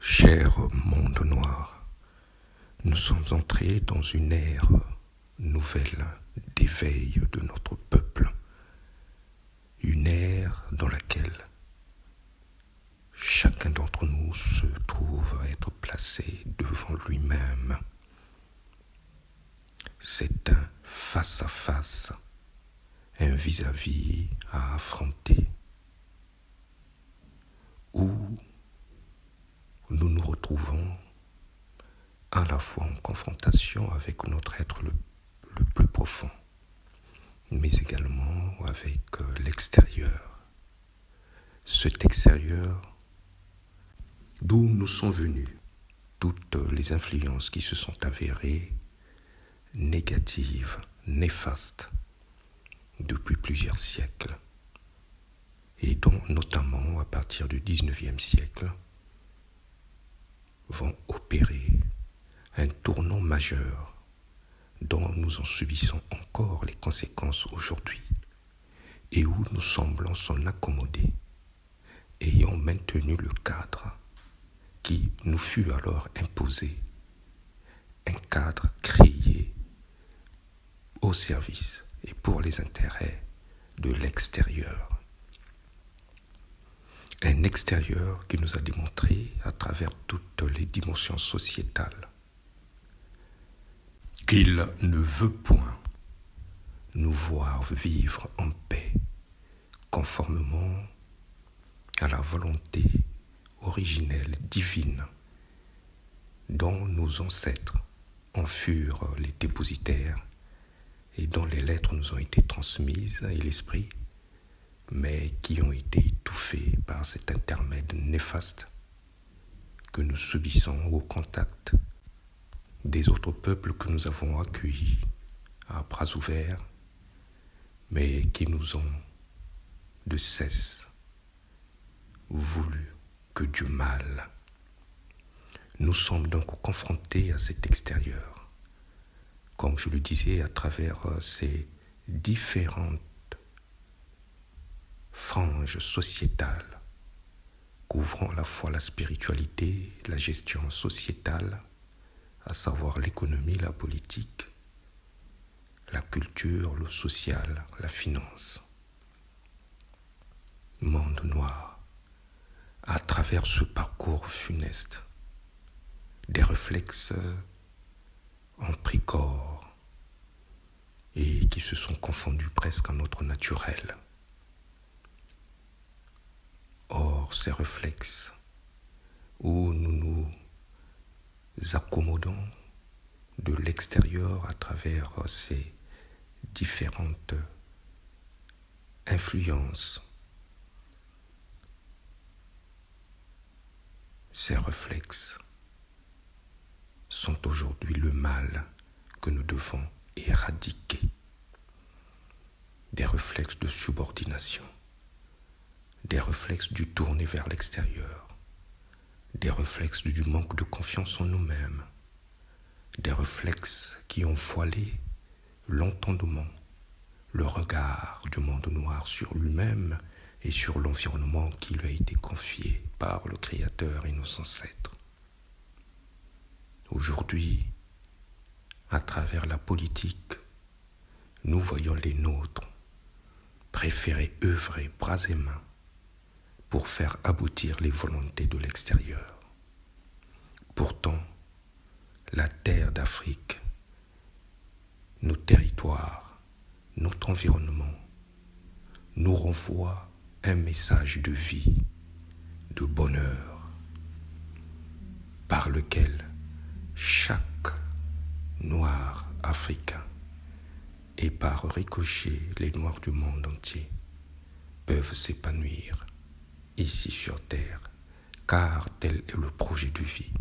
Cher monde noir, nous sommes entrés dans une ère nouvelle d'éveil de notre peuple, une ère dans laquelle chacun d'entre nous se trouve à être placé devant lui-même. C'est un face-à-face, un vis-à-vis à affronter, où nous nous retrouvons à la fois en confrontation avec notre être le plus profond, mais également avec l'extérieur. Cet extérieur d'où nous sont venues toutes les influences qui se sont avérées négatives, néfastes, depuis plusieurs siècles, et dont notamment à partir du XIXe siècle vont opérer un tournant majeur dont nous en subissons encore les conséquences aujourd'hui et où nous semblons s'en accommoder, ayant maintenu le cadre qui nous fut alors imposé, un cadre créé au service et pour les intérêts de l'extérieur. Un extérieur qui nous a démontré à travers toutes les dimensions sociétales qu'il ne veut point nous voir vivre en paix, conformément à la volonté originelle, divine, dont nos ancêtres en furent les dépositaires et dont les lettres nous ont été transmises et l'esprit, mais qui ont été étouffées par cet intermède néfaste que nous subissons au contact des autres peuples que nous avons accueillis à bras ouverts, mais qui nous ont de cesse voulu que du mal. Nous sommes donc confrontés à cet extérieur, comme je le disais, à travers ces différentes franges sociétales couvrant à la fois la spiritualité, la gestion sociétale, à savoir l'économie, la politique, la culture, le social, la finance. Monde noir, à travers ce parcours funeste, des réflexes ont pris corps et qui se sont confondus presque en notre naturel. Or, ces réflexes où nous nous accommodons de l'extérieur à travers ces différentes influences, ces réflexes sont aujourd'hui le mal que nous devons éradiquer. Des réflexes de subordination, des réflexes du tourner vers l'extérieur, des réflexes du manque de confiance en nous-mêmes, des réflexes qui ont voilé l'entendement, le regard du monde noir sur lui-même et sur l'environnement qui lui a été confié par le Créateur et nos ancêtres. Aujourd'hui, à travers la politique, nous voyons les nôtres préférer œuvrer bras et mains pour faire aboutir les volontés de l'extérieur. Pourtant, la terre d'Afrique, nos territoires, notre environnement nous renvoient un message de vie, de bonheur, par lequel chaque noir africain et par ricochet les noirs du monde entier peuvent s'épanouir ici sur terre, car tel est le projet de vie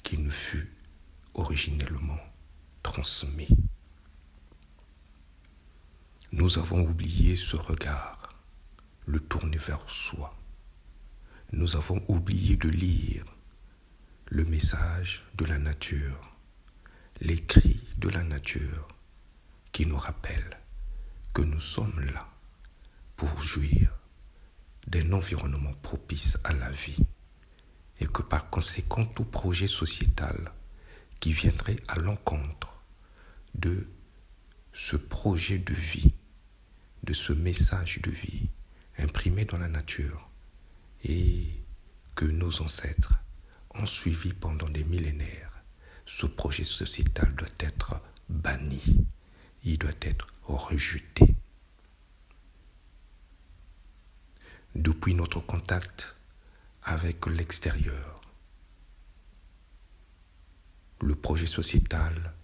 qui nous fut originellement transmis. Nous avons oublié ce regard, le tourner vers soi. Nous avons oublié de lire le message de la nature, les cris de la nature qui nous rappellent que nous sommes là pour jouir d'un environnement propice à la vie et que par conséquent tout projet sociétal qui viendrait à l'encontre de ce projet de vie, de ce message de vie imprimé dans la nature et que nos ancêtres ont suivi pendant des millénaires, ce projet sociétal doit être banni, il doit être rejeté. Depuis notre contact avec l'extérieur, le projet sociétal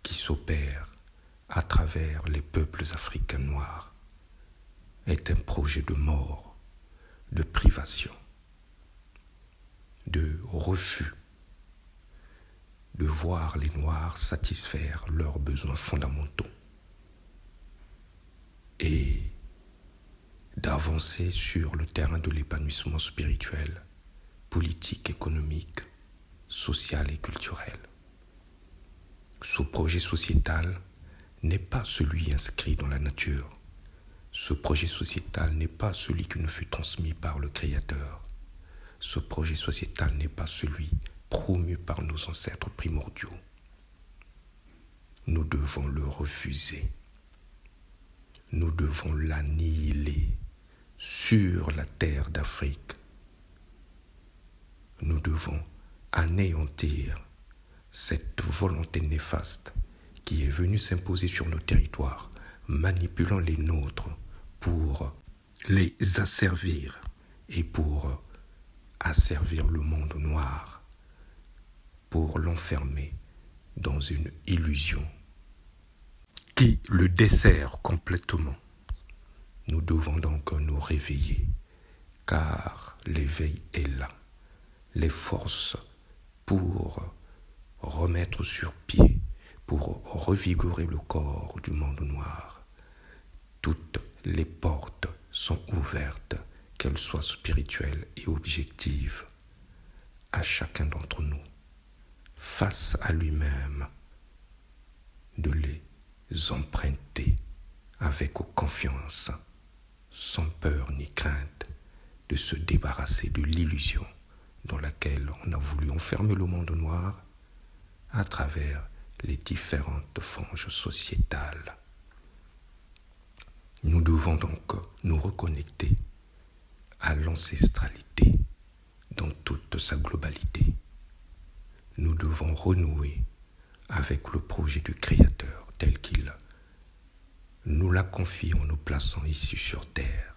qui s'opère à travers les peuples africains noirs est un projet de mort, de privation, de refus de voir les Noirs satisfaire leurs besoins fondamentaux et d'avancer sur le terrain de l'épanouissement spirituel, politique, économique, social et culturel. Ce projet sociétal n'est pas celui inscrit dans la nature. Ce projet sociétal n'est pas celui qui nous fut transmis par le Créateur. Ce projet sociétal n'est pas celui promu par nos ancêtres primordiaux. Nous devons le refuser. Nous devons l'annihiler sur la terre d'Afrique. Nous devons anéantir cette volonté néfaste qui est venue s'imposer sur nos territoires, manipulant les nôtres pour les asservir et pour asservir le monde noir, pour l'enfermer dans une illusion qui le dessert complètement. Nous devons donc nous réveiller, car l'éveil est là. Les forces pour remettre sur pied, pour revigorer le corps du monde noir. Toutes les portes sont ouvertes, qu'elles soient spirituelles et objectives, à chacun d'entre nous, face à lui-même, de les emprunter avec confiance, sans peur ni crainte, de se débarrasser de l'illusion dans laquelle on a voulu enfermer le monde noir à travers les différentes franges sociétales. Nous devons donc nous reconnecter à l'ancestralité dans toute sa globalité. Nous devons renouer avec le projet du Créateur tel qu'il nous l'a confié en nous plaçant ici sur terre.